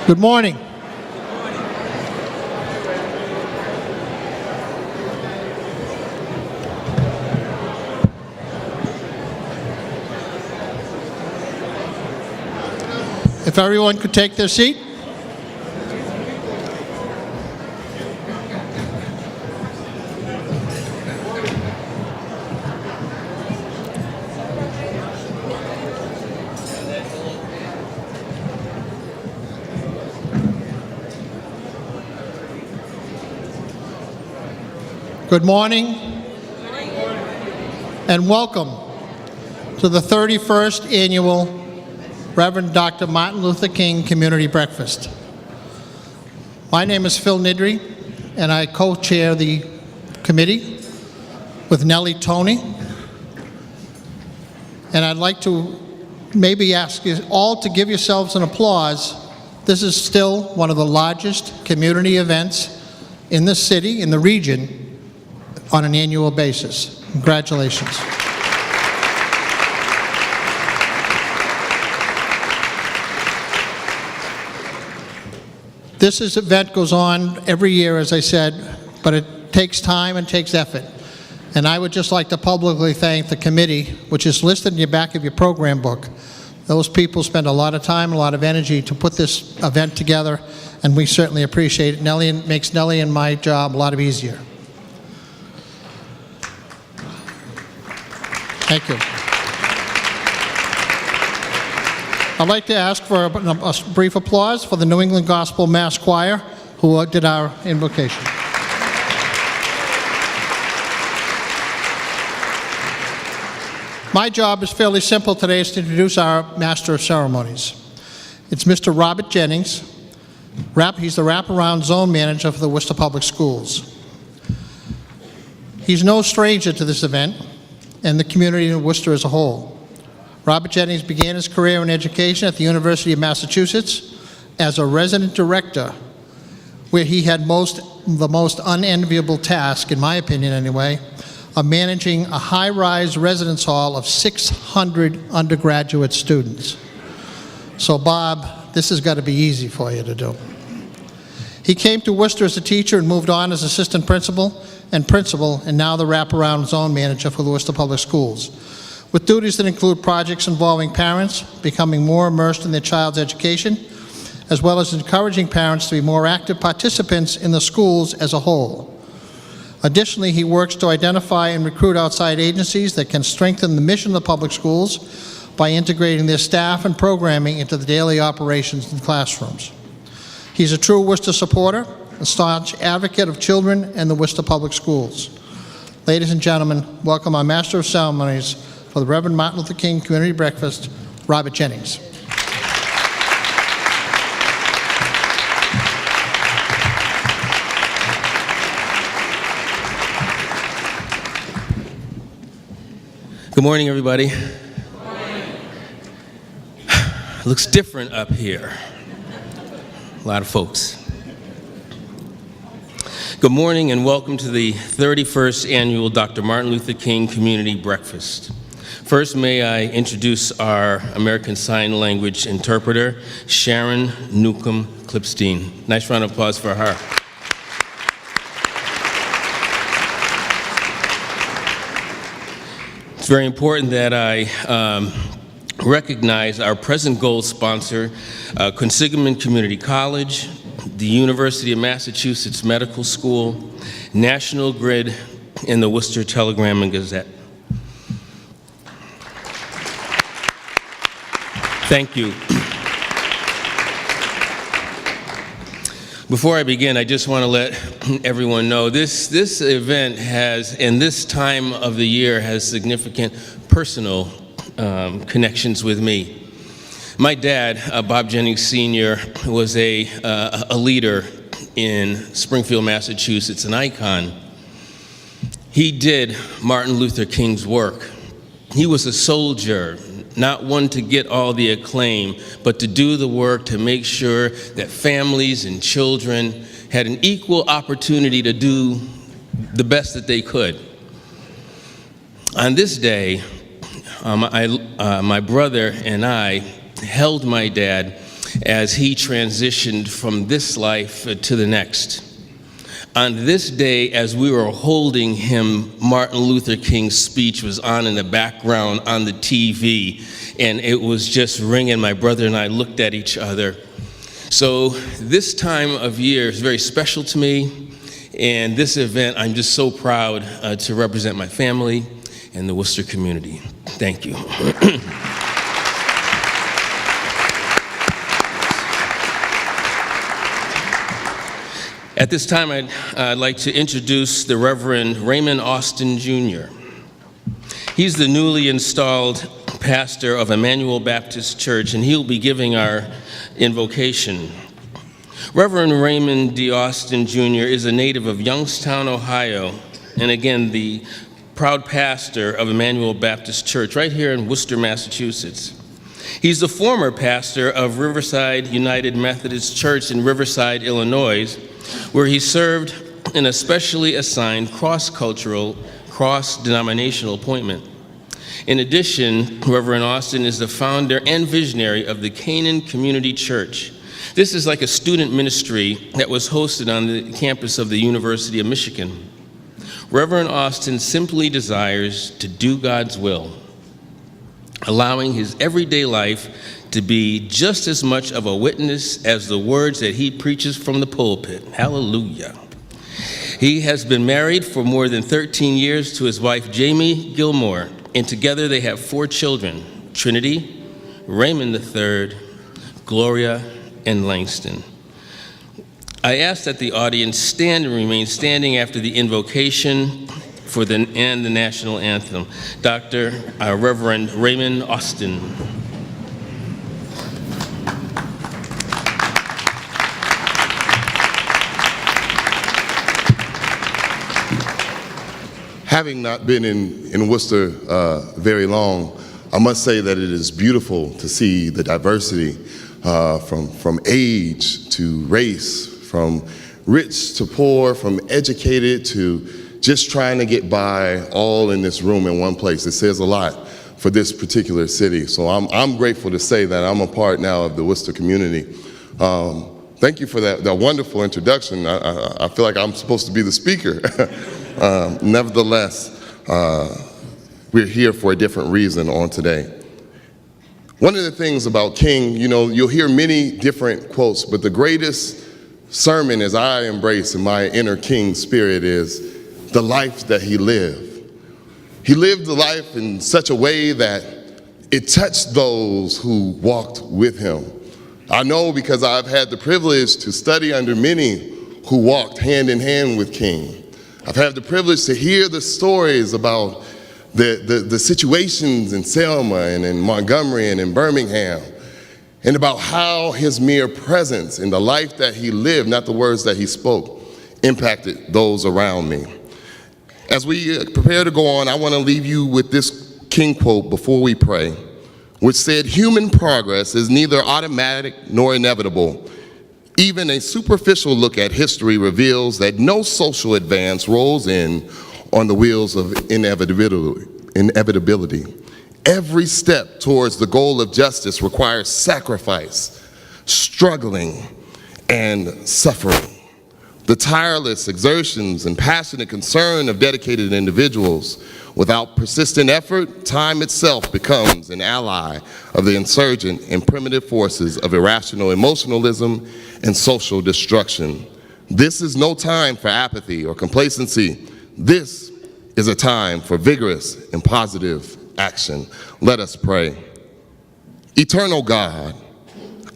Good morning. If everyone could take their seat. Good morning, and welcome to the 31st Annual Reverend Dr. Martin Luther King Community Breakfast. My name is Phil Nidry, and I co-chair the committee with Nellie Toney. And I'd like to maybe ask you all to give yourselves an applause. This is still one of the largest community events in the city, in the region, on an annual basis. Congratulations. This event goes on every year, as I said, but it takes time and takes effort. And I would just like to publicly thank the committee, which is listed in the back of your program book. Those people spend a lot of time, a lot of energy to put this event together, and we certainly appreciate it. It makes Nellie and my job a lot easier. Thank you. I'd like to ask for a brief applause for the New England Gospel Mass Choir, who did our invocation. My job is fairly simple today, is to introduce our Master of Ceremonies. It's Mr. Robert Jennings. He's the wraparound zone manager for the Worcester Public Schools. He's no stranger to this event and the community in Worcester as a whole. Robert Jennings began his career in education at the University of Massachusetts as a resident director, where he had the most unenviable task, in my opinion anyway, of managing a high-rise residence hall of 600 undergraduate students. So Bob, this has got to be easy for you to do. He came to Worcester as a teacher and moved on as assistant principal, and now the wraparound zone manager for the Worcester Public Schools, with duties that include projects involving parents becoming more immersed in their child's education, as well as encouraging parents to be more active participants in the schools as a whole. Additionally, he works to identify and recruit outside agencies that can strengthen the mission of the public schools by integrating their staff and programming into the daily operations in classrooms. He's a true Worcester supporter, a staunch advocate of children and the Worcester Public Schools. Ladies and gentlemen, welcome our Master of Ceremonies for the Reverend Martin Luther King Community Breakfast, Robert Jennings. Good morning, everybody. Good morning. Looks different up here. A lot of folks. Good morning and welcome to the 31st Annual Dr. Martin Luther King Community Breakfast. First, may I introduce our American Sign Language interpreter, Sharon Newcomb-Clipstein. Nice round of applause for her. It's very important that I recognize our present gold sponsor, Quinsigamond Community College, the University of Massachusetts Medical School, National Grid, and the Worcester Telegram and Gazette. Thank you. Before I begin, I just want to let everyone know this event has, and this time of the year, has significant personal connections with me. My dad, Bob Jennings Sr., was a leader in Springfield, Massachusetts, an icon. He did Martin Luther King's work. He was a soldier, not one to get all the acclaim, but to do the work to make sure that families and children had an equal opportunity to do the best that they could. On this day, my brother and I held my dad as he transitioned from this life to the next. On this day, as we were holding him, Martin Luther King's speech was on in the background on the TV, and it was just ringing. My brother and I looked at each other. So this time of year is very special to me, and this event, I'm just so proud to represent my family and the Worcester community. Thank you. At this time, I'd like to introduce the Reverend Raymond Austin Jr. He's the newly installed pastor of Emmanuel Baptist Church, and he'll be giving our invocation. Reverend Raymond D. Austin Jr. is a native of Youngstown, Ohio, and again, the proud pastor of Emmanuel Baptist Church right here in Worcester, Massachusetts. He's the former pastor of Riverside United Methodist Church in Riverside, Illinois, where he served in a specially assigned cross-cultural, cross-denominational appointment. In addition, Reverend Austin is the founder and visionary of the Canaan Community Church. This is like a student ministry that was hosted on the campus of the University of Michigan. Reverend Austin simply desires to do God's will, allowing his everyday life to be just as much of a witness as the words that he preaches from the pulpit. Hallelujah. He has been married for more than 13 years to his wife, Jamie Gilmore, and together they have 4 children, Trinity, Raymond III, Gloria, and Langston. I ask that the audience stand and remain standing after the invocation and the national anthem. Reverend Raymond Austin. Having not been in Worcester very long, I must say that it is beautiful to see the diversity from age to race, from rich to poor, from educated to just trying to get by, all in this room in one place. It says a lot for this particular city. So I'm grateful to say that I'm a part now of the Worcester community. Thank you for that wonderful introduction. I feel like I'm supposed to be the speaker. Nevertheless, we're here for a different reason on today. One of the things about King, you'll hear many different quotes, but the greatest sermon as I embrace in my inner King spirit is the life that he lived. He lived the life in such a way that it touched those who walked with him. I know because I've had the privilege to study under many who walked hand in hand with King. I've had the privilege to hear the stories about the situations in Selma and in Montgomery and in Birmingham, and about how his mere presence in the life that he lived, not the words that he spoke, impacted those around me. As we prepare to go on, I want to leave you with this King quote before we pray, which said, "Human progress is neither automatic nor inevitable. Even a superficial look at history reveals that no social advance rolls in on the wheels of inevitability. Every step towards the goal of justice requires sacrifice, struggling, and suffering. The tireless exertions and passionate concern of dedicated individuals. Without persistent effort, time itself becomes an ally of the insurgent and primitive forces of irrational emotionalism and social destruction. This is no time for apathy or complacency. This is a time for vigorous and positive action." Let us pray. Eternal God,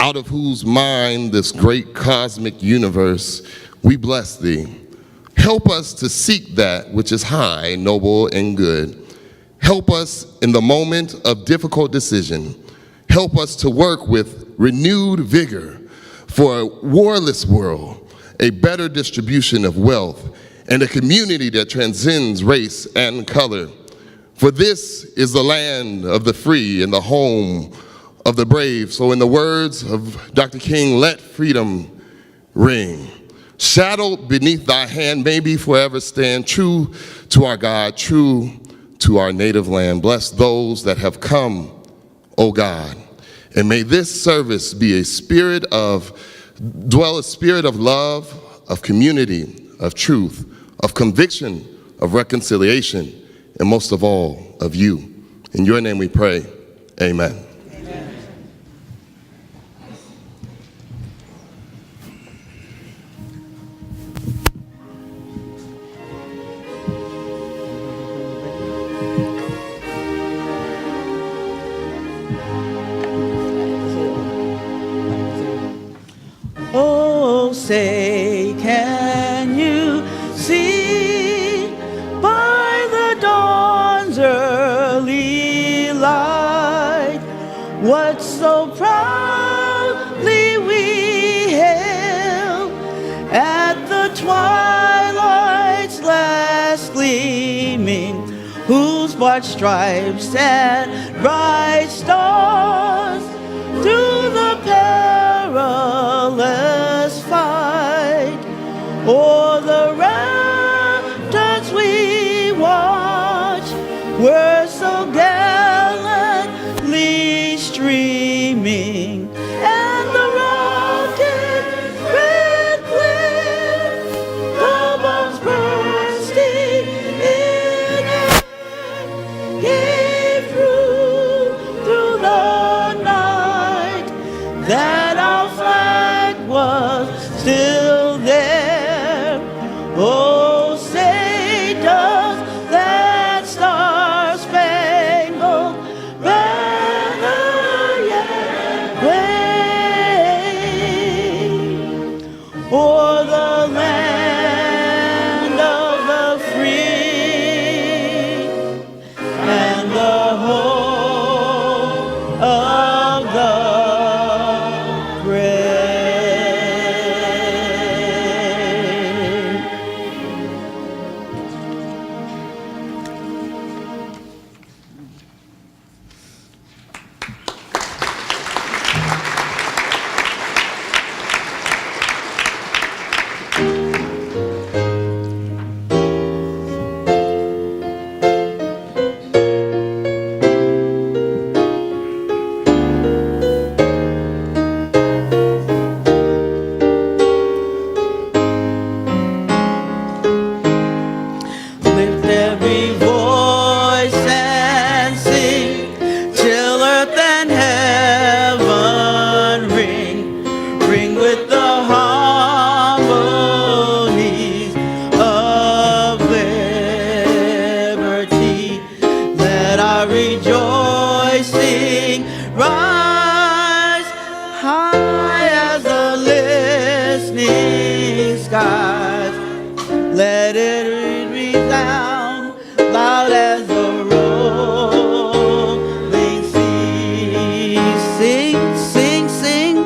out of whose mind this great cosmic universe, we bless thee. Help us to seek that which is high, noble, and good. Help us in the moment of difficult decision. Help us to work with renewed vigor for a warless world, a better distribution of wealth, and a community that transcends race and color. For this is the land of the free and the home of the brave. So in the words of Dr. King, let freedom ring. Shadowed beneath thy hand, may we forever stand true to our God, true to our native land. Bless those that have come, O God, And may this service be dwell a spirit of love, of community, of truth, of conviction, of reconciliation, and most of all, of you. In your name we pray, amen. Oh, say, can you see by the dawn's early light what so proudly we hailed at the twilight's last gleaming, whose broad stripes and bright stars through the perilous fight o'er the ramparts we watched were so gallantly streaming, and the rocket red glare, the bombs bursting in air, gave through the night that our flag was still there. Oh, say does that star-spangled banner yet wave o'er the land of the free and the home of the brave? Lift every voice and sing till earth and heaven ring with the harmonies of liberty. Let our rejoicing rise high as the listening skies. Let it resound loud as the rolling sea. Sing, sing, sing,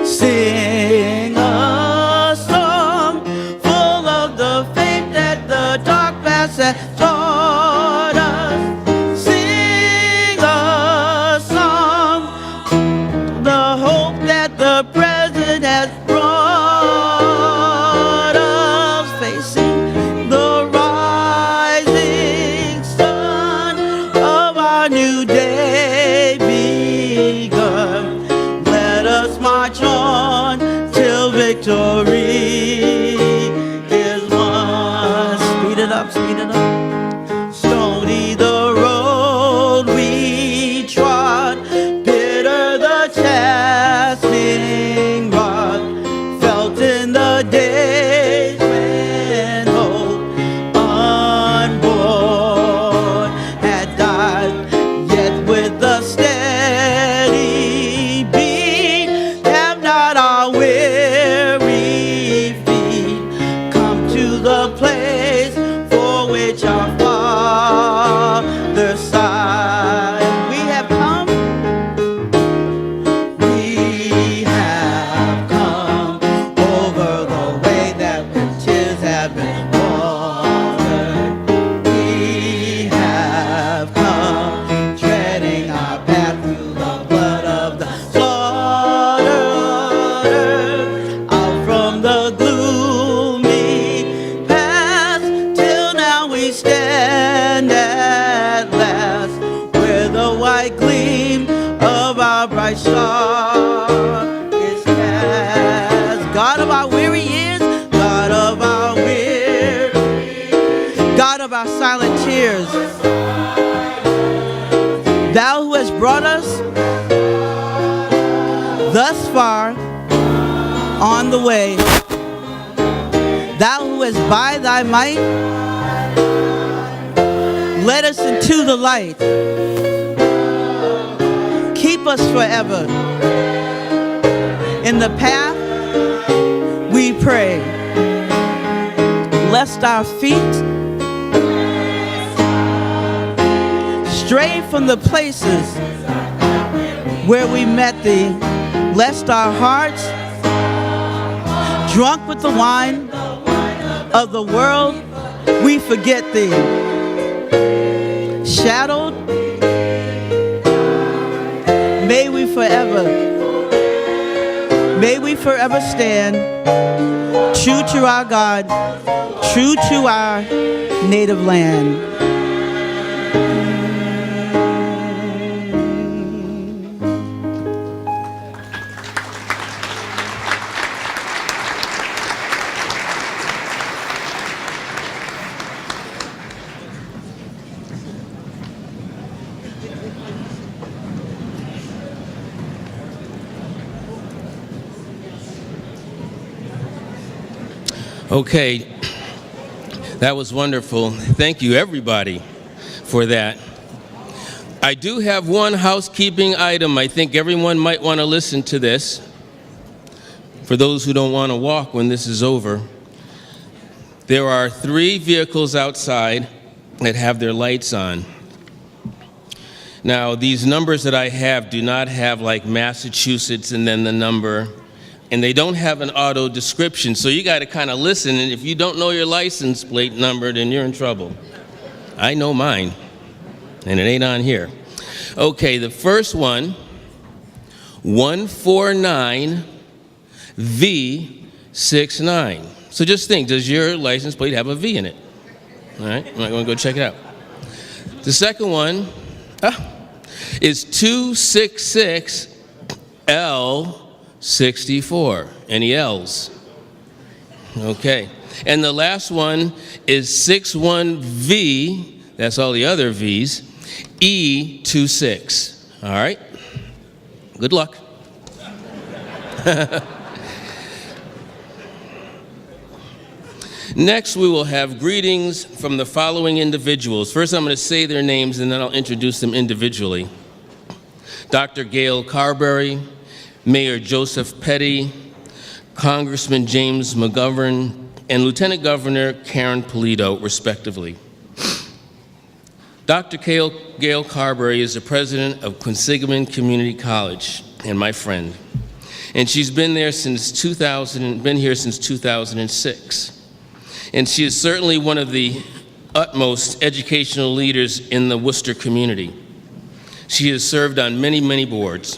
sing a song full of the faith that the dark past has taught us. Sing a song our bright star is cast. God of our weary years, God of our weary, God of our silent tears, Thou who hast brought us thus far on the way, Thou who hast by Thy might led us into the light. Keep us forever in the path we pray, lest our feet stray from the places where we met Thee, lest our hearts, drunk with the wine of the world, we forget Thee. Shadowed, may we forever stand true to our God, true to our native land. Okay, that was wonderful. Thank you, everybody, for that. I do have one housekeeping item. I think everyone might want to listen to this. For those who don't want to walk when this is over, there are 3 vehicles outside that have their lights on. Now, these numbers that I have do not have like Massachusetts and then the number, and they don't have an auto description, so you got to kind of listen, and if you don't know your license plate number, then you're in trouble. I know mine, and it ain't on here. Okay, the first one, 149V69. So just think, does your license plate have a V in it? All right, I'm going to go check it out. The second one is 266L64. Any L's? Okay. And the last one is 61V, that's all the other V's, E26. All right? Good luck. Next, we will have greetings from the following individuals. First, I'm going to say their names, and then I'll introduce them individually. Dr. Gail Carberry, Mayor Joseph Petty, Congressman James McGovern, and Lieutenant Governor Karen Pulido, respectively. Dr. Gail Carberry is the president of Quinsigamond Community College and my friend. And she's been there since 2006. And she is certainly one of the utmost educational leaders in the Worcester community. She has served on many, many boards.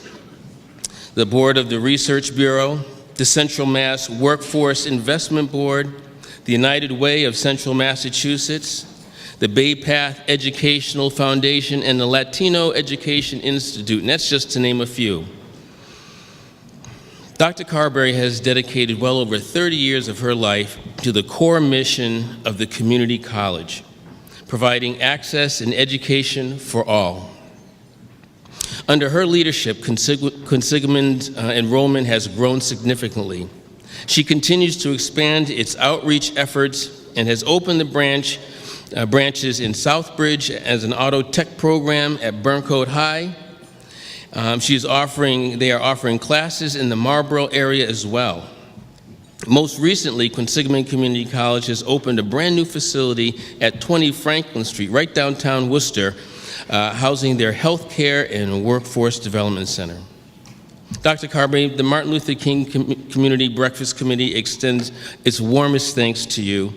The board of the Research Bureau, the Central Mass Workforce Investment Board, the United Way of Central Massachusetts, the Bay Path Educational Foundation, and the Latino Education Institute, and that's just to name a few. Dr. Carberry has dedicated well over 30 years of her life to the core mission of the community college, providing access and education for all. Under her leadership, Quinsigamond enrollment has grown significantly. She continues to expand its outreach efforts and has opened the branches in Southbridge as an auto tech program at Burncoat High. They are offering classes in the Marlborough area as well. Most recently, Quinsigamond Community College has opened a brand new facility at 20 Franklin Street, right downtown Worcester, housing their healthcare and workforce development center. Dr. Carberry, the Martin Luther King Community Breakfast Committee extends its warmest thanks to you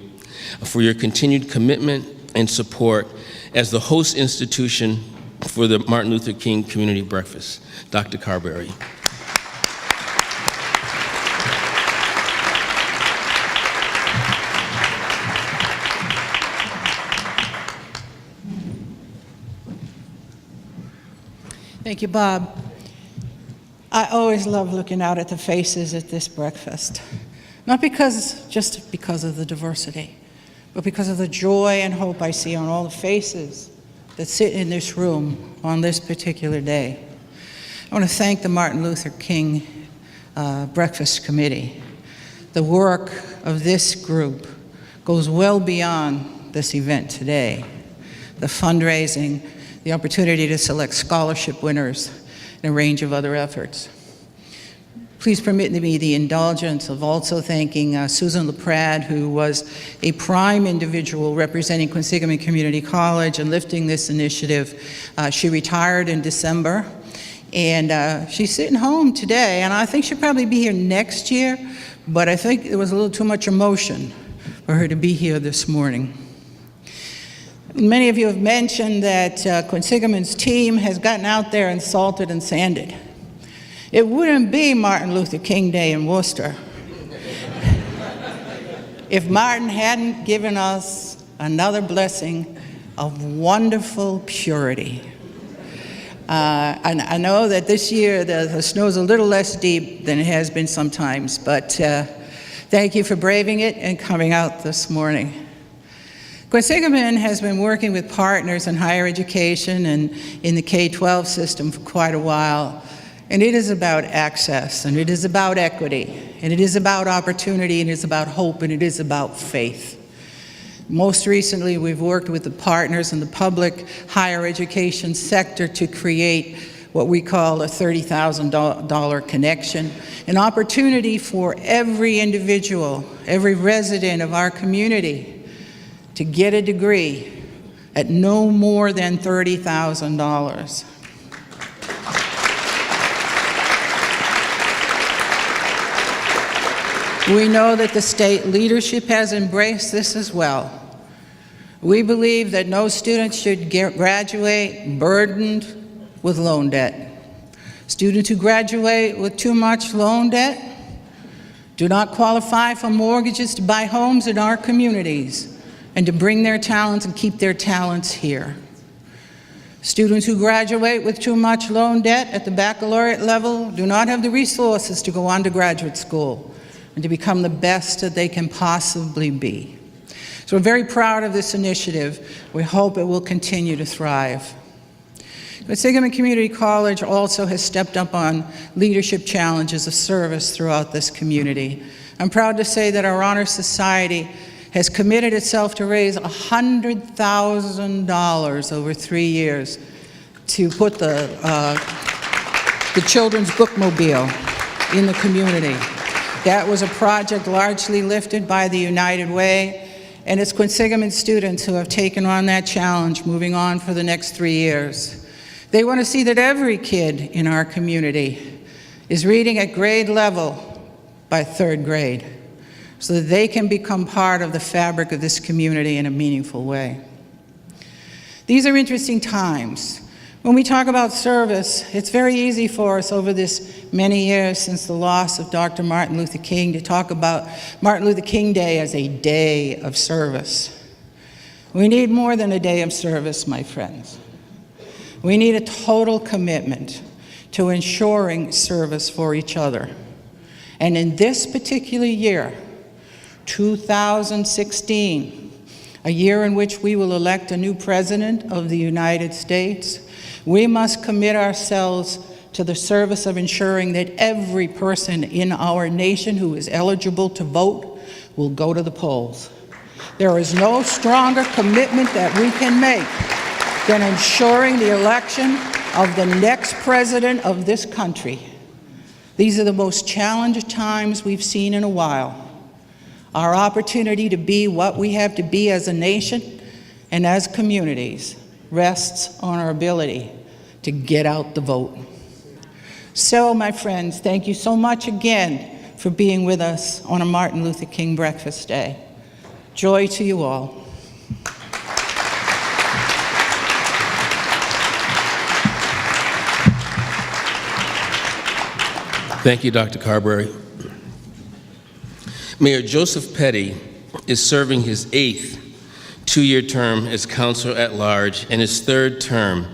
for your continued commitment and support as the host institution for the Martin Luther King Community Breakfast. Dr. Carberry. Thank you, Bob. I always love looking out at the faces at this breakfast. Not just because of the diversity, but because of the joy and hope I see on all the faces that sit in this room on this particular day. I want to thank the Martin Luther King Breakfast Committee. The work of this group goes well beyond this event today. The fundraising, the opportunity to select scholarship winners, and a range of other efforts. Please permit me the indulgence of also thanking Susan LaPrade, who was a prime individual representing Quinsigamond Community College and lifting this initiative. She retired in December, and she's sitting home today, and I think she'll probably be here next year, but I think there was a little too much emotion for her to be here this morning. Many of you have mentioned that Quinsigamond's team has gotten out there and salted and sanded. It wouldn't be Martin Luther King Day in Worcester if Martin hadn't given us another blessing of wonderful purity. I know that this year the snow's a little less deep than it has been sometimes, but thank you for braving it and coming out this morning. Quinsigamond has been working with partners in higher education and in the K-12 system for quite a while. And it is about access, and it is about equity, and it is about opportunity, and it is about hope, and it is about faith. Most recently, we've worked with the partners in the public higher education sector to create what we call a $30,000 connection, an opportunity for every individual, every resident of our community to get a degree at no more than $30,000. We know that the state leadership has embraced this as well. We believe that no student should graduate burdened with loan debt. Students who graduate with too much loan debt do not qualify for mortgages to buy homes in our communities and to bring their talents and keep their talents here. Students who graduate with too much loan debt at the baccalaureate level do not have the resources to go on to graduate school and to become the best that they can possibly be. So we're very proud of this initiative. We hope it will continue to thrive. Quinsigamond Community College also has stepped up on leadership challenges of service throughout this community. I'm proud to say that our Honor Society has committed itself to raise $100,000 over 3 years to put the children's bookmobile in the community. That was a project largely lifted by the United Way, and it's Quinsigamond students who have taken on that challenge, moving on for the next 3 years. They want to see that every kid in our community is reading at grade level by 3rd grade, so that they can become part of the fabric of this community in a meaningful way. These are interesting times. When we talk about service, it's very easy for us over this many years since the loss of Dr. Martin Luther King to talk about Martin Luther King Day as a day of service. We need more than a day of service, my friends. We need a total commitment to ensuring service for each other. And in this particular year, 2016, a year in which we will elect a new president of the United States, we must commit ourselves to the service of ensuring that every person in our nation who is eligible to vote will go to the polls. There is no stronger commitment that we can make than ensuring the election of the next president of this country. These are the most challenged times we've seen in a while. Our opportunity to be what we have to be as a nation and as communities rests on our ability to get out the vote. So, my friends, thank you so much again for being with us on a Martin Luther King Breakfast Day. Joy to you all. Thank you, Dr. Carberry. Mayor Joseph Petty is serving his 8th two-year term as councilor at large and his 3rd term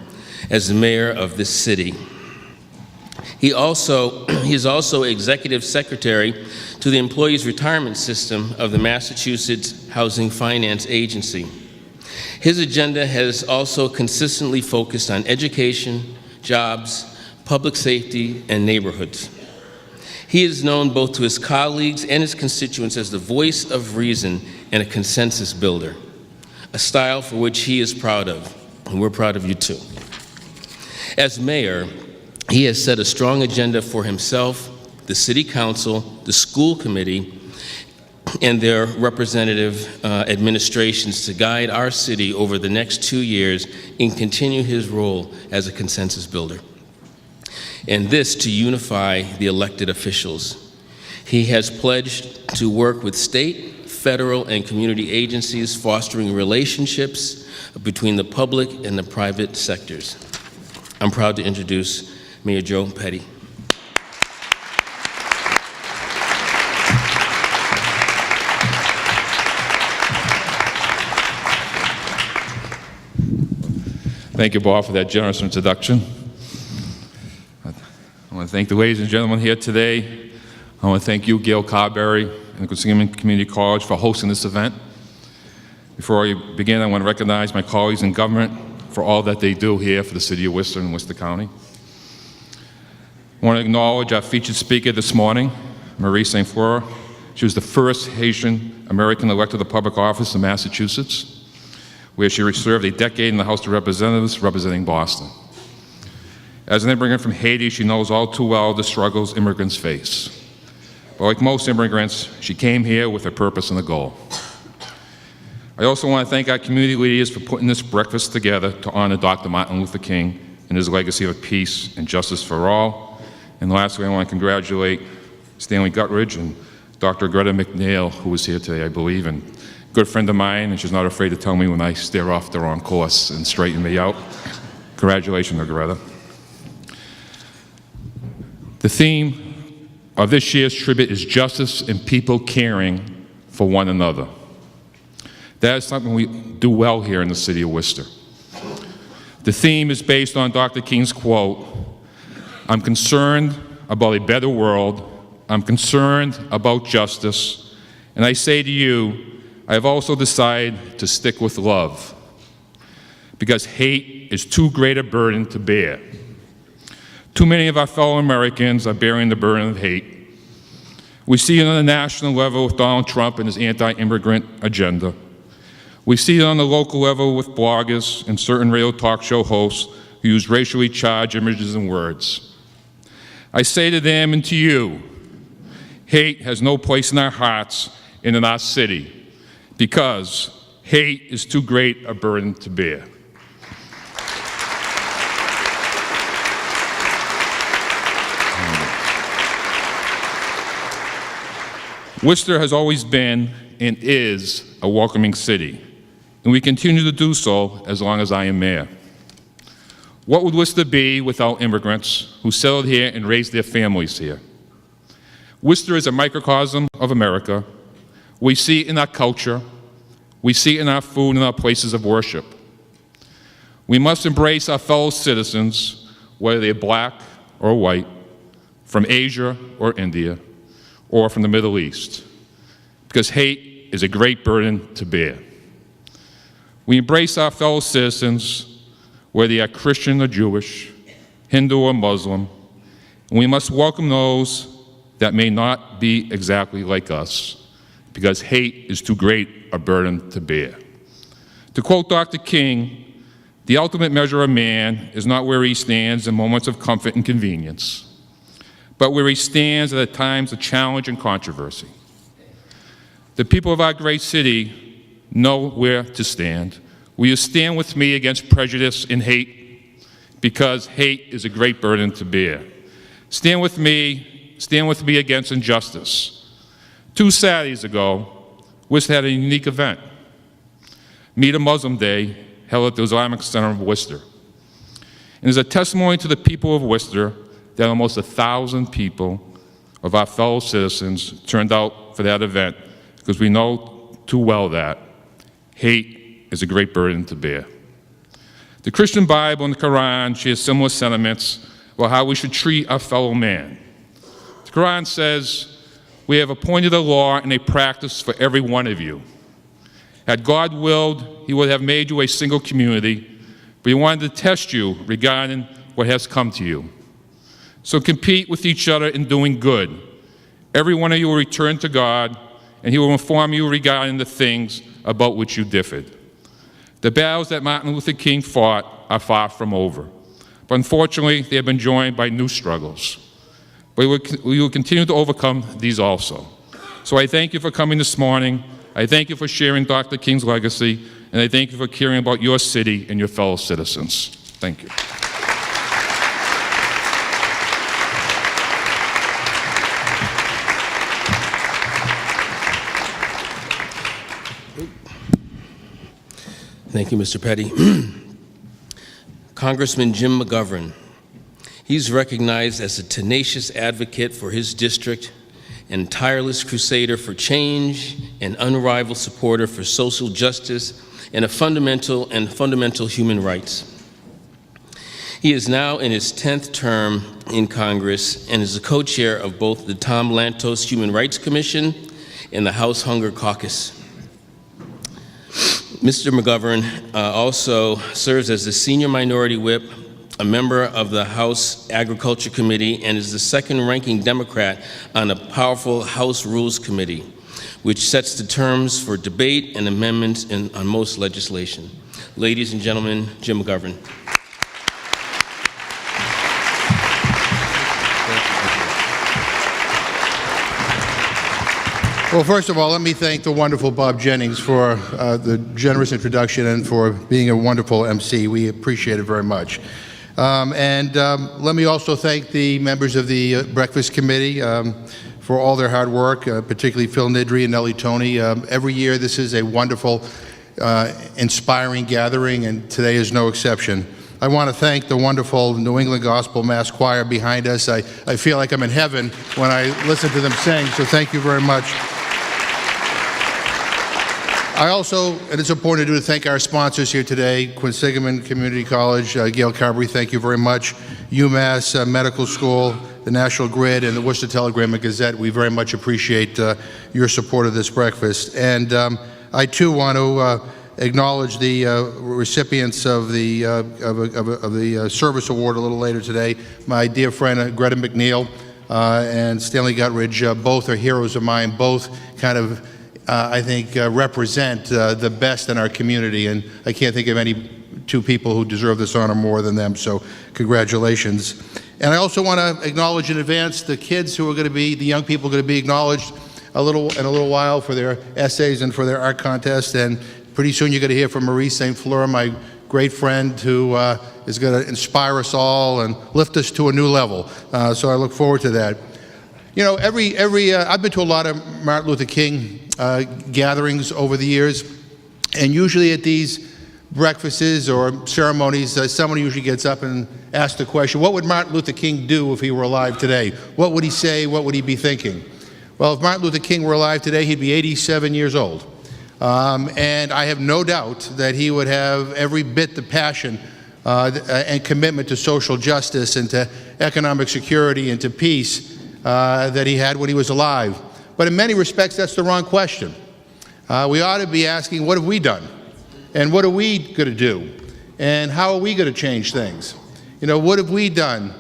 as the mayor of this city. He is also executive secretary to the Employees Retirement System of the Massachusetts Housing Finance Agency. His agenda has also consistently focused on education, jobs, public safety, and neighborhoods. He is known both to his colleagues and his constituents as the voice of reason and a consensus builder, a style for which he is proud of, and we're proud of you too. As mayor, he has set a strong agenda for himself, the city council, the school committee, and their representative administrations to guide our city over the next 2 years and continue his role as a consensus builder. And this to unify the elected officials. He has pledged to work with state, federal, and community agencies, fostering relationships between the public and the private sectors. I'm proud to introduce Mayor Joe Petty. Thank you, Bob, for that generous introduction. I want to thank the ladies and gentlemen here today. I want to thank you, Gail Carberry, and the Quinsigamond Community College for hosting this event. Before I begin, I want to recognize my colleagues in government for all that they do here for the city of Worcester and Worcester County. I want to acknowledge our featured speaker this morning, Marie St. Fleur. She was the first Haitian American elected to public office in Massachusetts, where she served a decade in the House of Representatives representing Boston. As an immigrant from Haiti, she knows all too well the struggles immigrants face. But like most immigrants, she came here with a purpose and a goal. I also want to thank our community leaders for putting this breakfast together to honor Dr. Martin Luther King and his legacy of peace and justice for all. And lastly, I want to congratulate Stanley Guttridge and Dr. Greta McNeil, who was here today, I believe, and a good friend of mine, and she's not afraid to tell me when I steer off the wrong course and straighten me out. Congratulations, Greta. The theme of this year's tribute is justice and people caring for one another. That is something we do well here in the city of Worcester. The theme is based on Dr. King's quote, "I'm concerned about a better world, I'm concerned about justice, and I say to you, I have also decided to stick with love, because hate is too great a burden to bear." Too many of our fellow Americans are bearing the burden of hate. We see it on the national level with Donald Trump and his anti-immigrant agenda. We see it on the local level with bloggers and certain radio talk show hosts who use racially charged images and words. I say to them and to you, hate has no place in our hearts and in our city, because hate is too great a burden to bear. Worcester has always been and is a welcoming city, and we continue to do so as long as I am mayor. What would Worcester be without immigrants who settled here and raised their families here? Worcester is a microcosm of America. We see it in our culture. We see it in our food and our places of worship. We must embrace our fellow citizens, whether they're black or white, from Asia or India, or from the Middle East, because hate is a great burden to bear. We embrace our fellow citizens, whether they are Christian or Jewish, Hindu or Muslim, and we must welcome those that may not be exactly like us, because hate is too great a burden to bear. To quote Dr. King, the ultimate measure of man is not where he stands in moments of comfort and convenience, but where he stands at times of challenge and controversy. The people of our great city know where to stand. Will you stand with me against prejudice and hate? Because hate is a great burden to bear. Stand with me against injustice. 2 Saturdays ago, Worcester had a unique event. Meet a Muslim Day held at the Islamic Center of Worcester. And as a testimony to the people of Worcester, that almost 1,000 people of our fellow citizens turned out for that event, because we know too well that hate is a great burden to bear. The Christian Bible and the Quran share similar sentiments about how we should treat our fellow man. The Quran says, "We have appointed a law and a practice for every one of you." Had God willed, he would have made you a single community, but he wanted to test you regarding what has come to you. So compete with each other in doing good. Every one of you will return to God, and he will inform you regarding the things about which you differed. The battles that Martin Luther King fought are far from over, but unfortunately, they have been joined by new struggles. But we will continue to overcome these also. So I thank you for coming this morning. I thank you for sharing Dr. King's legacy, and I thank you for caring about your city and your fellow citizens. Thank you. Thank you, Mr. Petty. Congressman Jim Mcgovern. He's recognized as a tenacious advocate for his district and tireless crusader for change, an unrivaled supporter for social justice and fundamental human rights. He is now in his 10th term in Congress and is the co-chair of both the Tom Lantos Human Rights Commission and the House Hunger Caucus. Mr. Mcgovern also serves as the senior minority whip, a member of the House Agriculture Committee, and is the second-ranking Democrat on a powerful House Rules Committee, which sets the terms for debate and amendments on most legislation. Ladies and gentlemen, Jim Mcgovern. Well, first of all, let me thank the wonderful Bob Jennings for the generous introduction and for being a wonderful MC. We appreciate it very much. Let me also thank the members of the Breakfast Committee for all their hard work, particularly Phil Nidry and Nellie Toney. Every year, this is a wonderful, inspiring gathering, and today is no exception. I want to thank the wonderful New England Gospel Mass Choir behind us. I feel like I'm in heaven when I listen to them sing, so thank you very much. I also, and it's important to thank our sponsors here today, Quinsigamond Community College, Gail Carberry, thank you very much, UMass Medical School, the National Grid, and the Worcester Telegram and Gazette. We very much appreciate your support of this breakfast. And I too want to acknowledge the recipients of the Service Award a little later today. My dear friend Greta McNeil and Stanley Guttridge, both are heroes of mine, both kind of I think represent the best in our community, and I can't think of any two people who deserve this honor more than them, so congratulations. And I also want to acknowledge in advance the kids who are going to be, the young people going to be acknowledged in a little while for their essays and for their art contest, and pretty soon you're going to hear from Marie St. Fleur, my great friend who is going to inspire us all and lift us to a new level, so I look forward to that. You know, I've been to a lot of Martin Luther King gatherings over the years, and usually at these breakfasts or ceremonies, someone usually gets up and asks the question, what would Martin Luther King do if he were alive today? What would he say? What would he be thinking? Well, if Martin Luther King were alive today, he'd be 87 years old. And I have no doubt that he would have every bit the passion and commitment to social justice and to economic security and to peace that he had when he was alive. But in many respects, that's the wrong question. We ought to be asking, what have we done? And what are we going to do? And how are we going to change things? You know, what have we done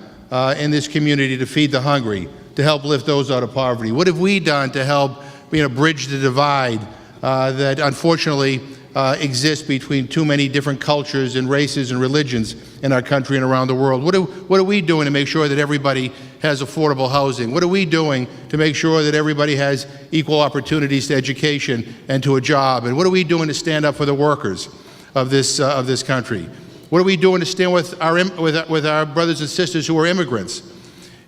in this community to feed the hungry, to help lift those out of poverty? What have we done to help, bridge the divide that unfortunately exists between too many different cultures and races and religions in our country and around the world? What are we doing to make sure that everybody has affordable housing? What are we doing to make sure that everybody has equal opportunities to education and to a job? And what are we doing to stand up for the workers of this country? What are we doing to stand with our brothers and sisters who are immigrants?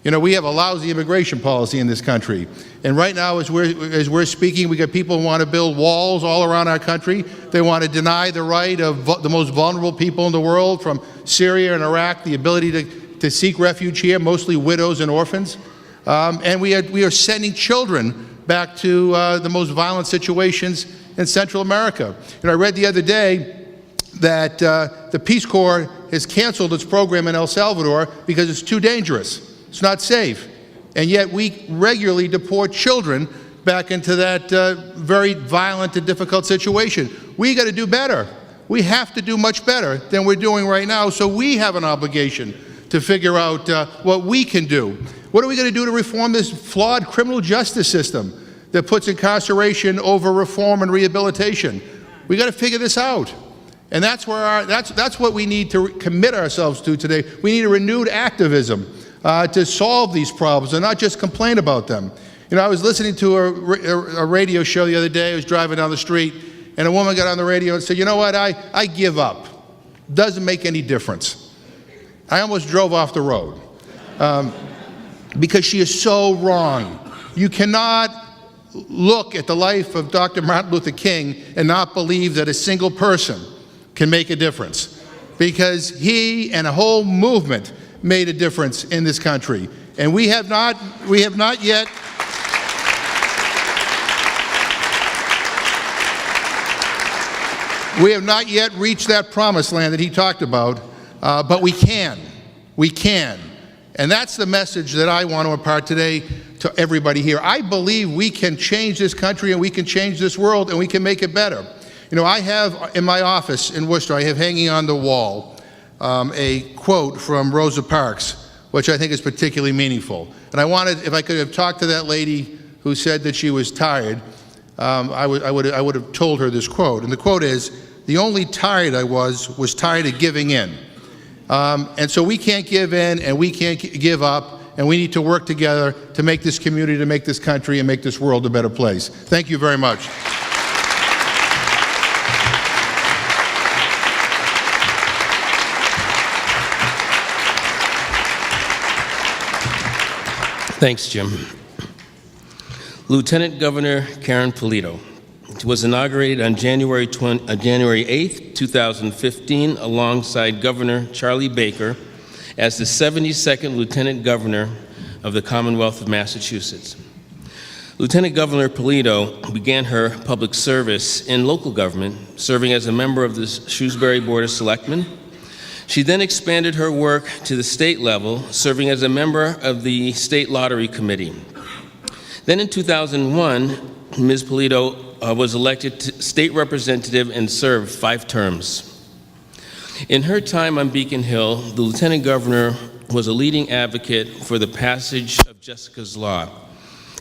You know, we have a lousy immigration policy in this country. And right now, as we're speaking, we got people who want to build walls all around our country. They want to deny the right of the most vulnerable people in the world, from Syria and Iraq, the ability to seek refuge here, mostly widows and orphans. And we are sending children back to the most violent situations in Central America. And I read the other day that the Peace Corps has canceled its program in El Salvador because it's too dangerous. It's not safe. And yet we regularly deport children back into that very violent and difficult situation. We got to do better. We have to do much better than we're doing right now, so we have an obligation to figure out what we can do. What are we going to do to reform this flawed criminal justice system that puts incarceration over reform and rehabilitation? We got to figure this out. And that's where that's what we need to commit ourselves to today. We need a renewed activism to solve these problems and not just complain about them. You know, I was listening to a radio show the other day. I was driving down the street, and a woman got on the radio and said, you know what, I give up. Doesn't make any difference. I almost drove off the road because she is so wrong. You cannot look at the life of Dr. Martin Luther King and not believe that a single person can make a difference, because he and a whole movement made a difference in this country. And we have not yet reached that promised land that he talked about, but we can. We can. And that's the message that I want to impart today to everybody here. I believe we can change this country and we can change this world and we can make it better. You know, I have in my office in Worcester, I have hanging on the wall a quote from Rosa Parks, which I think is particularly meaningful. And I wanted, if I could have talked to that lady who said that she was tired, I would have told her this quote. And the quote is, "The only tired I was tired of giving in." And so we can't give in and we can't give up, and we need to work together to make this community, to make this country, and make this world a better place. Thank you very much. Thanks, Jim. Lieutenant Governor Karen Pulido was inaugurated on January 8th, 2015, alongside Governor Charlie Baker as the 72nd Lieutenant Governor of the Commonwealth of Massachusetts. Lieutenant Governor Pulido began her public service in local government, serving as a member of the Shrewsbury Board of Selectmen. She then expanded her work to the state level, serving as a member of the State Lottery Committee. Then in 2001, Ms. Pulido was elected state representative and served 5 terms. In her time on Beacon Hill, the Lieutenant Governor was a leading advocate for the passage of Jessica's Law.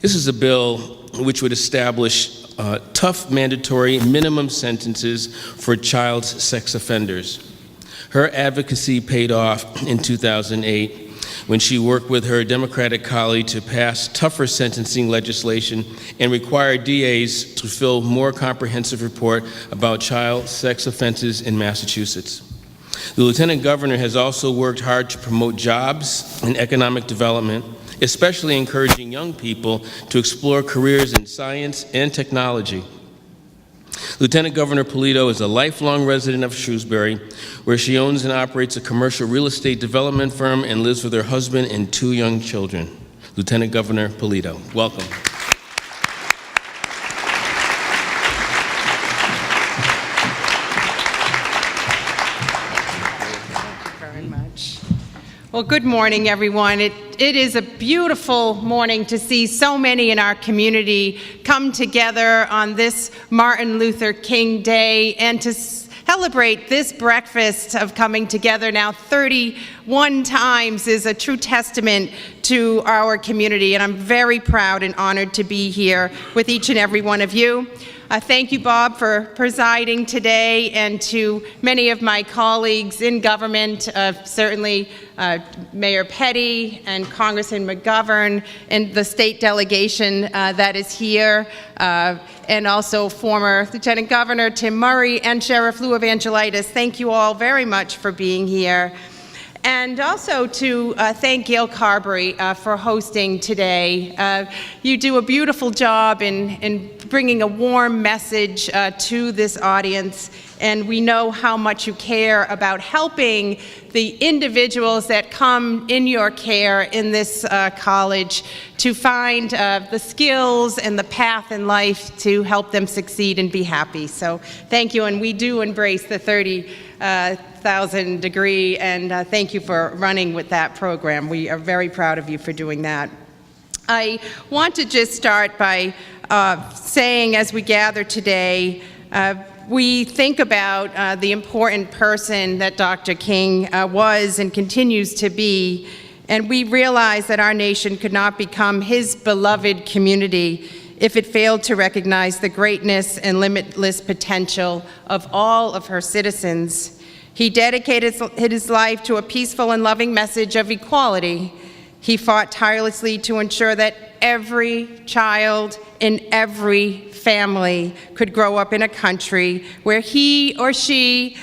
This is a bill which would establish tough mandatory minimum sentences for child sex offenders. Her advocacy paid off in 2008 when she worked with her Democratic colleague to pass tougher sentencing legislation and require DAs to fill more comprehensive report about child sex offenses in Massachusetts. The Lieutenant Governor has also worked hard to promote jobs and economic development, especially encouraging young people to explore careers in science and technology. Lieutenant Governor Pulido is a lifelong resident of Shrewsbury, where she owns and operates a commercial real estate development firm and lives with her husband and 2 young children. Lieutenant Governor Pulido, welcome. Well, good morning, everyone. It is a beautiful morning to see so many in our community come together on this Martin Luther King Day and to celebrate this breakfast of coming together now 31 times is a true testament to our community, and I'm very proud and honored to be here with each and every one of you. Thank you, Bob, for presiding today, and to many of my colleagues in government, certainly Mayor Petty and Congressman Mcgovern and the state delegation that is here, and also former Lieutenant Governor Tim Murray and Sheriff Lou Evangelitis. Thank you all very much for being here. And also to thank Gail Carberry for hosting today. You do a beautiful job in bringing a warm message to this audience, and we know how much you care about helping the individuals that come in your care in this college to find the skills and the path in life to help them succeed and be happy. So thank you, and we do embrace the 30 1,000 degree, and thank you for running with that program. We are very proud of you for doing that. I want to just start by saying, as we gather today, we think about the important person that Dr. King was and continues to be, and we realize that our nation could not become his beloved community if it failed to recognize the greatness and limitless potential of all of her citizens. He dedicated his life to a peaceful and loving message of equality. He fought tirelessly to ensure that every child in every family could grow up in a country where he or she,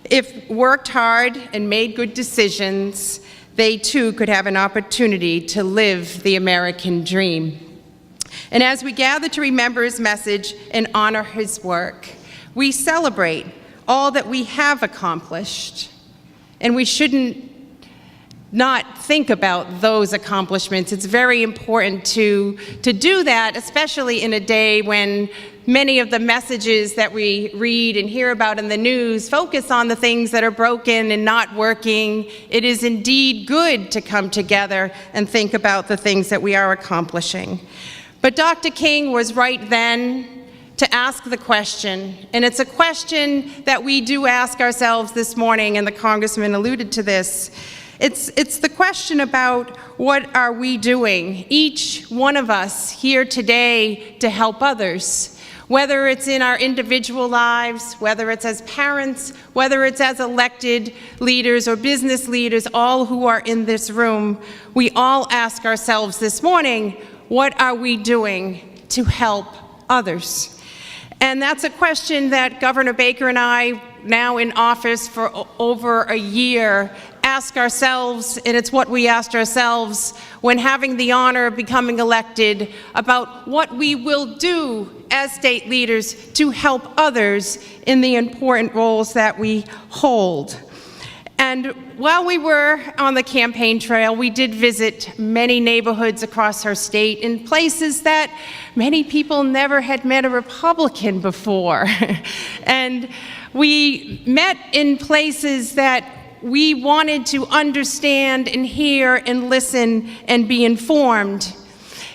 if worked hard and made good decisions, they too could have an opportunity to live the American dream. And as we gather to remember his message and honor his work, we celebrate all that we have accomplished. And we shouldn't not think about those accomplishments. It's very important to do that, especially in a day when many of the messages that we read and hear about in the news focus on the things that are broken and not working. It is indeed good to come together and think about the things that we are accomplishing. But Dr. King was right then to ask the question, and it's a question that we do ask ourselves this morning, and the Congressman alluded to this. It's the question about what are we doing, each one of us here today, to help others, whether it's in our individual lives, whether it's as parents, whether it's as elected leaders or business leaders, all who are in this room. We all ask ourselves this morning, what are we doing to help others? And that's a question that Governor Baker and I, now in office for over a year, ask ourselves, and it's what we asked ourselves when having the honor of becoming elected, about what we will do as state leaders to help others in the important roles that we hold. And while we were on the campaign trail, we did visit many neighborhoods across our state in places that many people never had met a Republican before. And we met in places that we wanted to understand and hear and listen and be informed.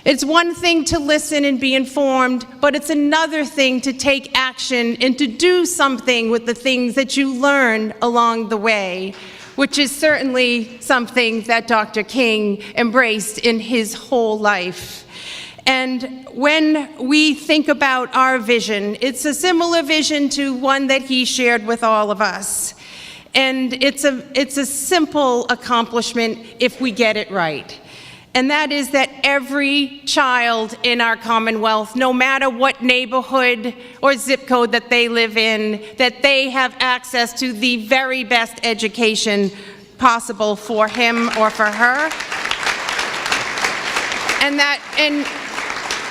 It's one thing to listen and be informed, but it's another thing to take action and to do something with the things that you learn along the way, which is certainly something that Dr. King embraced in his whole life. And when we think about our vision, it's a similar vision to one that he shared with all of us. And it's a simple accomplishment if we get it right. And that is that every child in our Commonwealth, no matter what neighborhood or zip code that they live in, that they have access to the very best education possible for him or for her. And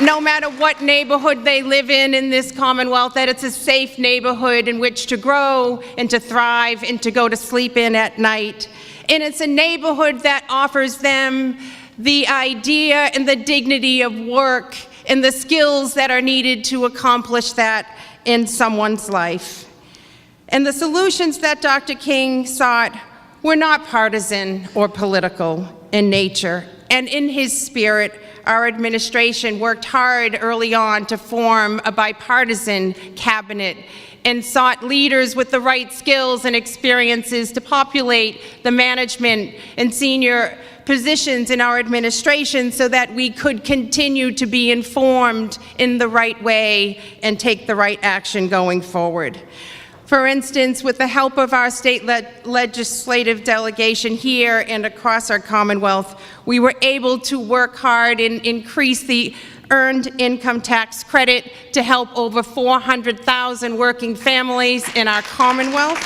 no matter what neighborhood they live in this Commonwealth, that it's a safe neighborhood in which to grow and to thrive and to go to sleep in at night. And it's a neighborhood that offers them the idea and the dignity of work and the skills that are needed to accomplish that in someone's life. And the solutions that Dr. King sought were not partisan or political in nature. And in his spirit, our administration worked hard early on to form a bipartisan cabinet and sought leaders with the right skills and experiences to populate the management and senior positions in our administration so that we could continue to be informed in the right way and take the right action going forward. For instance, with the help of our state legislative delegation here and across our Commonwealth, we were able to work hard and increase the earned income tax credit to help over 400,000 working families in our Commonwealth.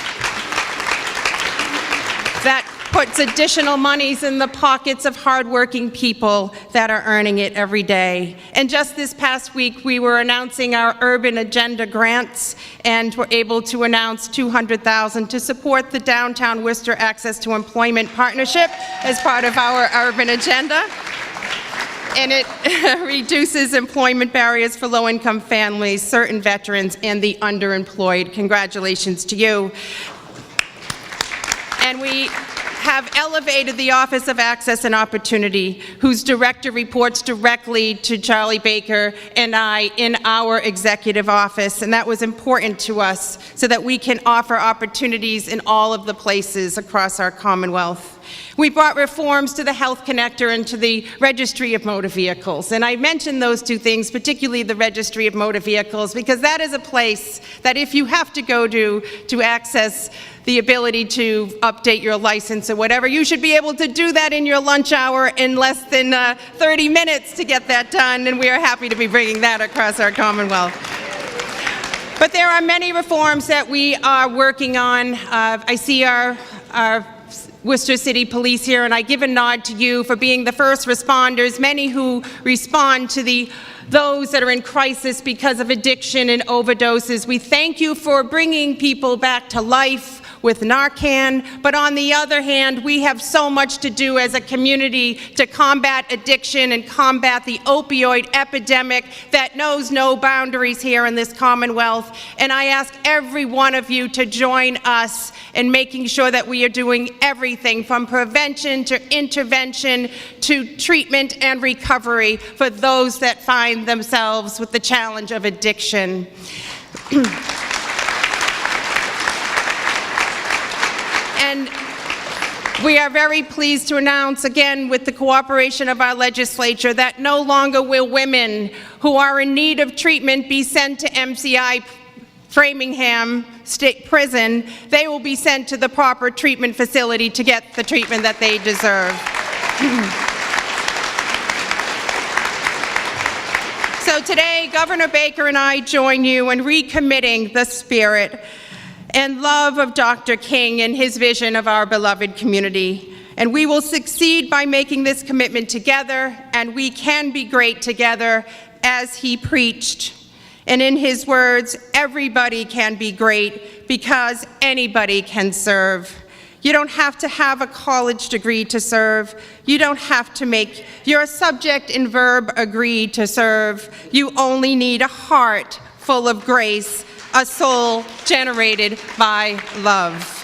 That puts additional monies in the pockets of hardworking people that are earning it every day. And just this past week, we were announcing our Urban Agenda grants, and were able to announce $200,000 to support the Downtown Worcester Access to Employment Partnership as part of our Urban Agenda. And it reduces employment barriers for low-income families, certain veterans, and the underemployed. Congratulations to you. And we have elevated the Office of Access and Opportunity, whose director reports directly to Charlie Baker and I in our executive office. And that was important to us so that we can offer opportunities in all of the places across our Commonwealth. We brought reforms to the Health Connector and to the Registry of Motor Vehicles. And I mentioned those two things, particularly the Registry of Motor Vehicles, because that is a place that if you have to go to access the ability to update your license or whatever, you should be able to do that in your lunch hour in less than 30 minutes to get that done, and we are happy to be bringing that across our Commonwealth. But there are many reforms that we are working on. I see our Worcester City Police here, and I give a nod to you for being the first responders, many who respond to those that are in crisis because of addiction and overdoses. We thank you for bringing people back to life with Narcan, but on the other hand, we have so much to do as a community to combat addiction and combat the opioid epidemic that knows no boundaries here in this Commonwealth. And I ask every one of you to join us in making sure that we are doing everything from prevention to intervention to treatment and recovery for those that find themselves with the challenge of addiction. And we are very pleased to announce, again, with the cooperation of our legislature, that no longer will women who are in need of treatment be sent to MCI Framingham State Prison. They will be sent to the proper treatment facility to get the treatment that they deserve. So today, Governor Baker and I join you in recommitting the spirit and love of Dr. King and his vision of our beloved community. And we will succeed by making this commitment together, and we can be great together as he preached. And in his words, everybody can be great because anybody can serve. You don't have to have a college degree to serve. You don't have to make your subject and verb agree to serve. You only need a heart full of grace, a soul generated by love.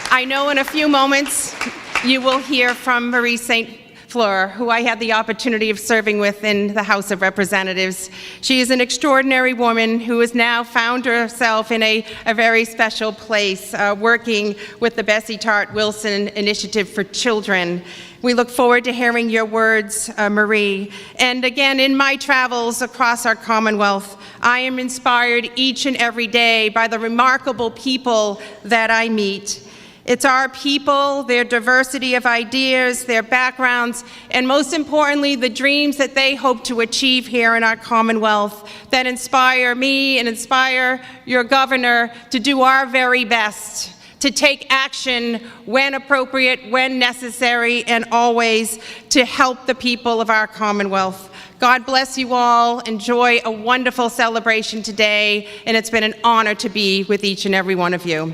I know in a few moments you will hear from Marie St. Fleur, who I had the opportunity of serving with in the House of Representatives. She is an extraordinary woman who has now found herself in a very special place, working with the Bessie Tart Wilson Initiative for Children. We look forward to hearing your words, Marie. And again, in my travels across our Commonwealth, I am inspired each and every day by the remarkable people that I meet. It's our people, their diversity of ideas, their backgrounds, and most importantly, the dreams that they hope to achieve here in our Commonwealth that inspire me and inspire your governor to do our very best, to take action when appropriate, when necessary, and always to help the people of our Commonwealth. God bless you all. Enjoy a wonderful celebration today, and it's been an honor to be with each and every one of you.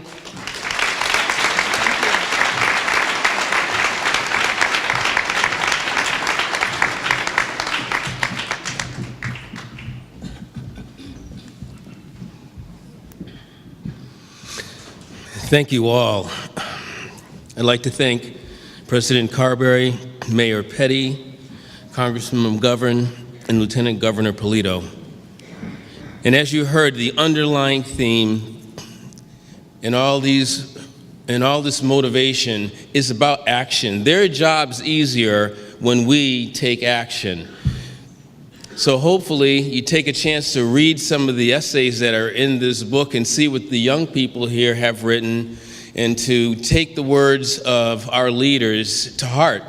Thank you all. I'd like to thank President Carberry, Mayor Petty, Congressman Mcgovern, and Lieutenant Governor Pulido. And as you heard, the underlying theme in all this motivation is about action. Their job's easier when we take action. So hopefully you take a chance to read some of the essays that are in this book and see what the young people here have written, and to take the words of our leaders to heart.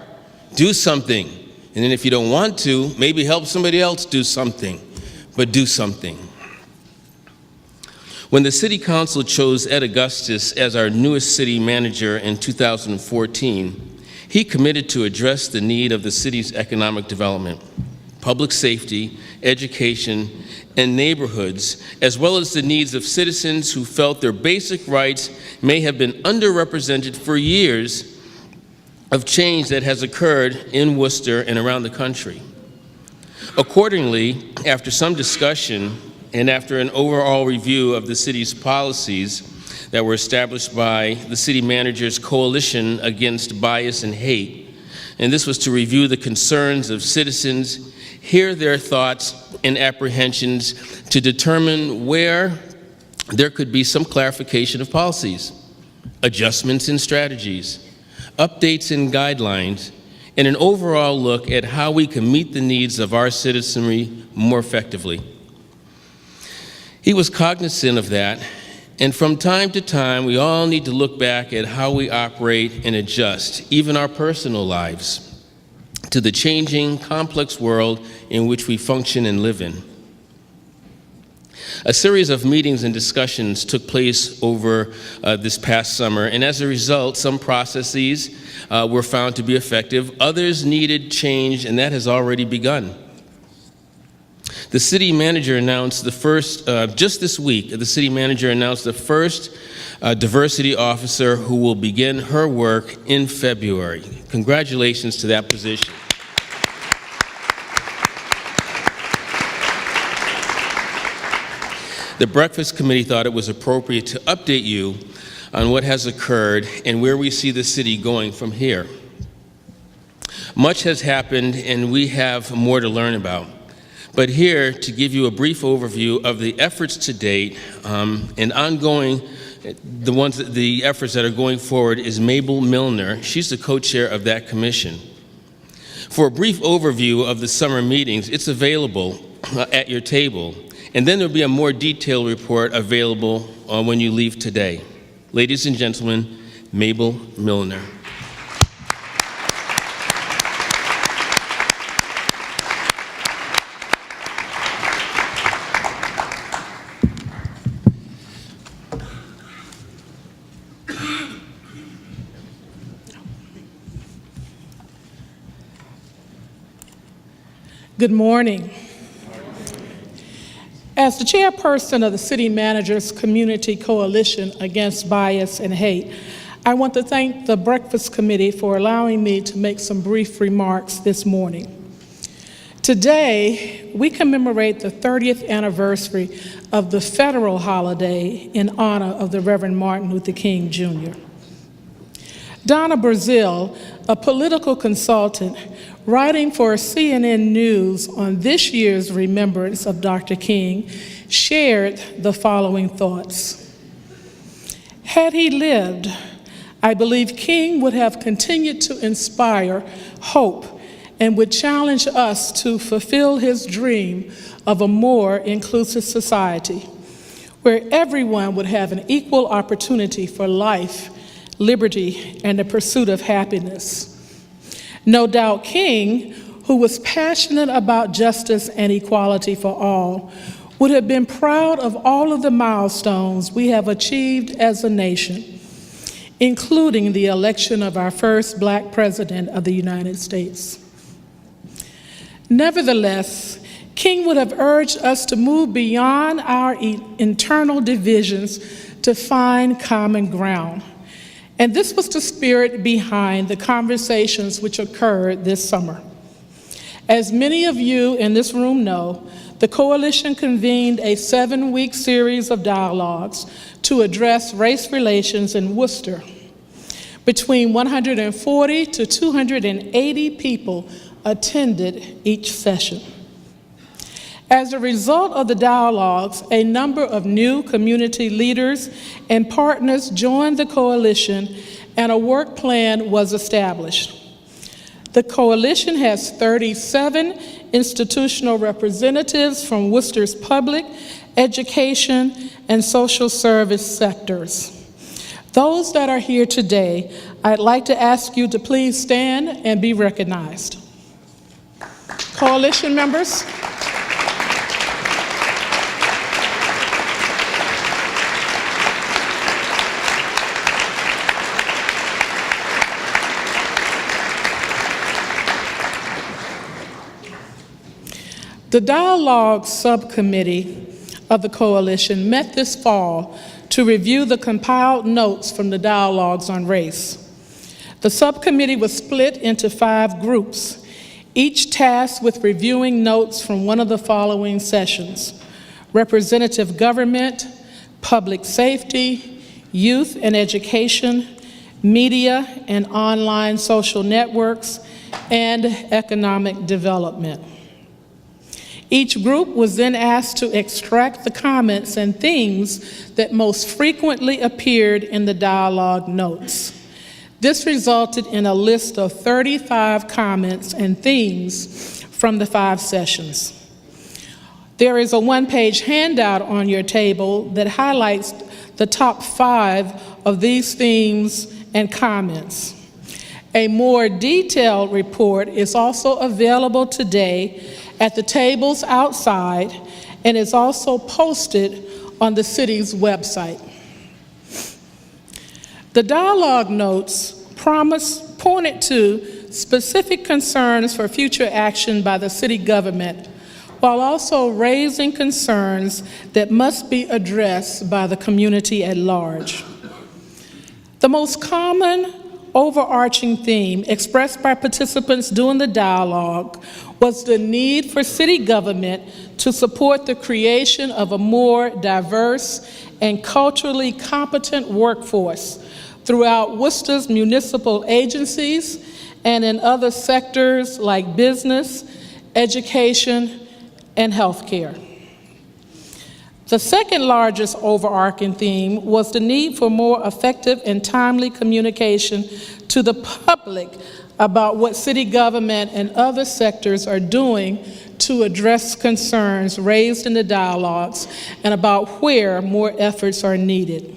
Do something. And then if you don't want to, maybe help somebody else do something, but do something. When the City Council chose Ed Augustus as our newest city manager in 2014, he committed to address the need of the city's economic development, public safety, education, and neighborhoods, as well as the needs of citizens who felt their basic rights may have been underrepresented for years of change that has occurred in Worcester and around the country. Accordingly, after some discussion and after an overall review of the city's policies, that were established by the city manager's Coalition Against Bias and Hate. And this was to review the concerns of citizens, hear their thoughts and apprehensions, to determine where there could be some clarification of policies, adjustments in strategies, updates in guidelines, and an overall look at how we can meet the needs of our citizenry more effectively. He was cognizant of that, and from time to time, we all need to look back at how we operate and adjust, even our personal lives, to the changing, complex world in which we function and live in. A series of meetings and discussions took place over this past summer, and as a result, some processes were found to be effective. Others needed change, and that has already begun. The city manager announced the first, just this week, the city manager announced the first diversity officer who will begin her work in February. Congratulations to that position. The Breakfast Committee thought it was appropriate to update you on what has occurred and where we see the city going from here. Much has happened and we have more to learn about. But here, to give you a brief overview of the efforts to date and ongoing, the efforts that are going forward, is Mabel Milner. She's the co-chair of that commission. For a brief overview of the summer meetings, it's available at your table. And then there'll be a more detailed report available when you leave today. Ladies and gentlemen, Mabel Milner. Good morning. As the chairperson of the City Manager's Community Coalition Against Bias and Hate, I want to thank the Breakfast Committee for allowing me to make some brief remarks this morning. Today, we commemorate the 30th anniversary of the federal holiday in honor of the Reverend Martin Luther King, Jr. Donna Brazil, a political consultant, writing for CNN News on this year's remembrance of Dr. King, shared the following thoughts. Had he lived, I believe King would have continued to inspire hope and would challenge us to fulfill his dream of a more inclusive society, where everyone would have an equal opportunity for life, liberty, and the pursuit of happiness. No doubt King, who was passionate about justice and equality for all, would have been proud of all of the milestones we have achieved as a nation, including the election of our first Black president of the United States. Nevertheless, King would have urged us to move beyond our internal divisions to find common ground. And this was the spirit behind the conversations which occurred this summer. As many of you in this room know, the Coalition convened a 7-week series of dialogues to address race relations in Worcester. Between 140 to 280 people attended each session. As a result of the dialogues, a number of new community leaders and partners joined the coalition, and a work plan was established. The coalition has 37 institutional representatives from Worcester's public, education, and social service sectors. Those that are here today, I'd like to ask you to please stand and be recognized. Coalition members. The Dialogue Subcommittee of the Coalition met this fall to review the compiled notes from the dialogues on race. The subcommittee was split into 5 groups, each tasked with reviewing notes from one of the following sessions: representative government, public safety, youth and education, media and online social networks, and economic development. Each group was then asked to extract the comments and themes that most frequently appeared in the dialogue notes. This resulted in a list of 35 comments and themes from the 5 sessions. There is a one-page handout on your table that highlights the top 5 of these themes and comments. A more detailed report is also available today at the tables outside and is also posted on the city's website. The dialogue notes pointed to specific concerns for future action by the city government, while also raising concerns that must be addressed by the community at large. The most common overarching theme expressed by participants during the dialogue was the need for city government to support the creation of a more diverse and culturally competent workforce throughout Worcester's municipal agencies and in other sectors like business, education, and healthcare. The second largest overarching theme was the need for more effective and timely communication to the public about what city government and other sectors are doing to address concerns raised in the dialogues and about where more efforts are needed.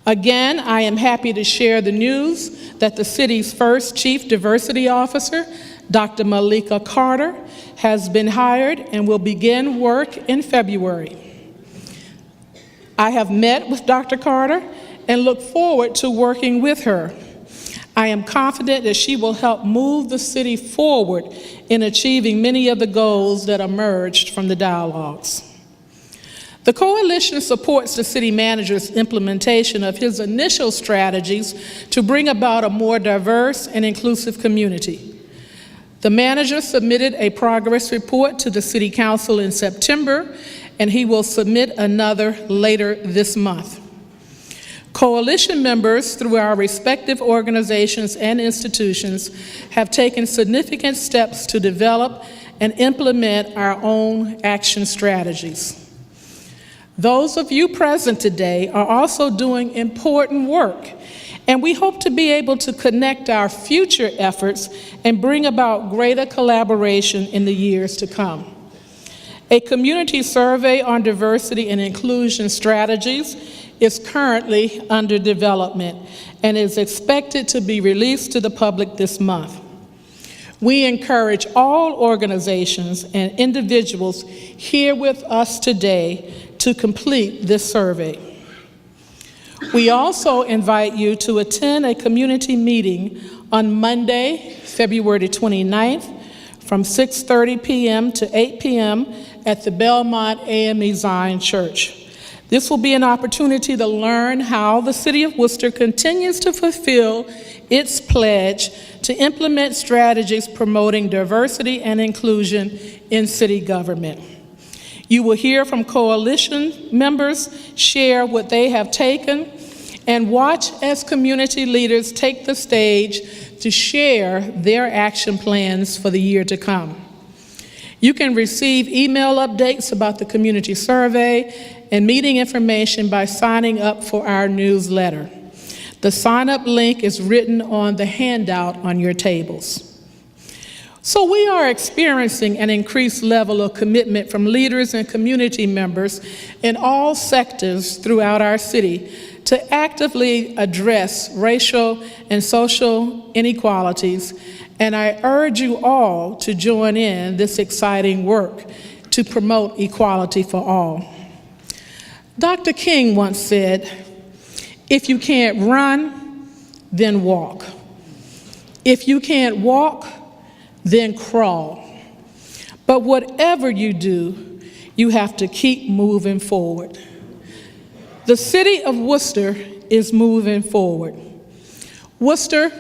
Again, I am happy to share the news that the city's first Chief Diversity Officer, Dr. Mallika Carter, has been hired and will begin work in February. I have met with Dr. Carter and look forward to working with her. I am confident that she will help move the city forward in achieving many of the goals that emerged from the dialogues. The coalition supports the city manager's implementation of his initial strategies to bring about a more diverse and inclusive community. The manager submitted a progress report to the City Council in September, and he will submit another later this month. Coalition members through our respective organizations and institutions have taken significant steps to develop and implement our own action strategies. Those of you present today are also doing important work, and we hope to be able to connect our future efforts and bring about greater collaboration in the years to come. A community survey on diversity and inclusion strategies is currently under development and is expected to be released to the public this month. We encourage all organizations and individuals here with us today to complete this survey. We also invite you to attend a community meeting on Monday, February 29th, from 6:30 p.m. to 8 p.m. at the Belmont AME Zion Church. This will be an opportunity to learn how the City of Worcester continues to fulfill its pledge to implement strategies promoting diversity and inclusion in city government. You will hear from coalition members share what they have taken and watch as community leaders take the stage to share their action plans for the year to come. You can receive email updates about the community survey and meeting information by signing up for our newsletter. The sign-up link is written on the handout on your tables. So we are experiencing an increased level of commitment from leaders and community members in all sectors throughout our city to actively address racial and social inequalities, and I urge you all to join in this exciting work to promote equality for all. Dr. King once said, "If you can't run, then walk. If you can't walk, then crawl. But whatever you do, you have to keep moving forward." The city of Worcester is moving forward. Worcester,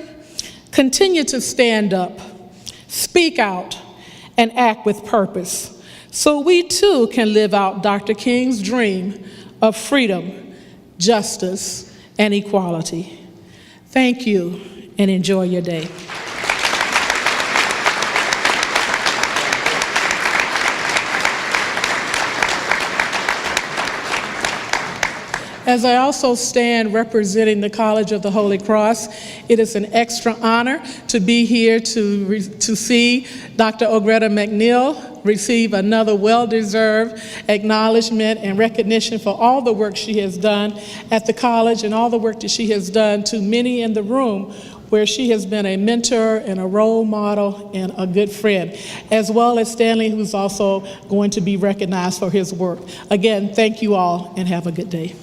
continue to stand up, speak out, and act with purpose, so we too can live out Dr. King's dream of freedom, justice, and equality. Thank you, and enjoy your day. As I also stand representing the College of the Holy Cross, it is an extra honor to be here to see Dr. Ogretta McNeil receive another well-deserved acknowledgement and recognition for all the work she has done at the college and all the work that she has done to many in the room, where she has been a mentor and a role model and a good friend, as well as Stanley, who's also going to be recognized for his work. Again, thank you all and have a good day.